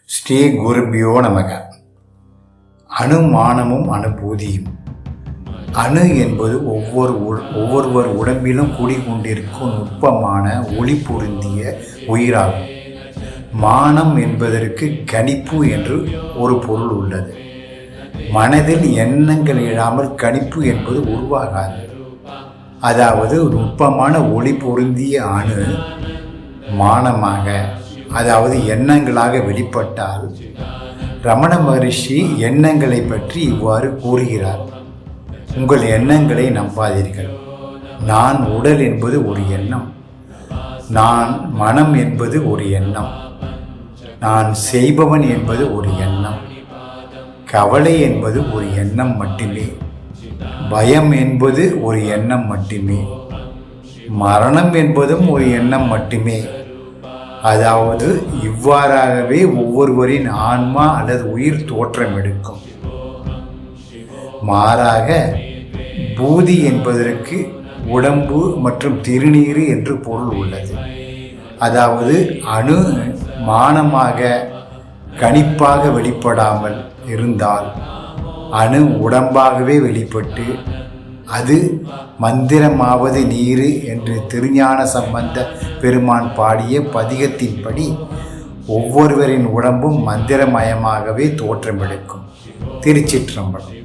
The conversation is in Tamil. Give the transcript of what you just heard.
ஸ்ரீ குருபியோ நமக. அணுமானமும் அனுபூதியும். அணு என்பது ஒவ்வொருவர் உடம்பிலும் குடிகொண்டிருக்கும் நுட்பமான ஒளி பொருந்திய உயிராகும். மானம் என்பதற்கு கணிப்பு என்று ஒரு பொருள் உள்ளது. மனதில் எண்ணங்கள் எழாமல் கணிப்பு என்பது உருவாகாது. அதாவது நுட்பமான ஒளி பொருந்திய அணு மானமாக, அதாவது எண்ணங்களாக வெளிப்பட்டால் ரமண மகரிஷி எண்ணங்களை பற்றி இவ்வாறு கூறுகிறார்: உங்கள் எண்ணங்களை நம்பாதீர்கள். நான் உடல் என்பது ஒரு எண்ணம், நான் மனம் என்பது ஒரு எண்ணம், நான் செய்பவன் என்பது ஒரு எண்ணம், கவலை என்பது ஒரு எண்ணம் மட்டுமே, பயம் என்பது ஒரு எண்ணம் மட்டுமே, மரணம் என்பதும் ஒரு எண்ணம் மட்டுமே. அதாவது இவ்வாறாகவே ஒவ்வொருவரின் ஆன்மா அல்லது உயிர் தோற்றம் எடுக்கும். மாறாக பூதி என்பதற்கு உடம்பு மற்றும் திருநீறு என்று பொருள் உள்ளது. அதாவது அணு மானமாக கணிப்பாக வெளிப்படாமல் இருந்தால் அணு உடம்பாகவே வெளிப்பட்டு அது மந்திரமாவது நீரு என்று திருஞான சம்பந்த பெருமான் பாடிய பதிகத்தின்படி ஒவ்வொருவரின் உடம்பும் மந்திரமயமாகவே தோற்றமெடுக்கும். திருச்சிற்றம்பலம்.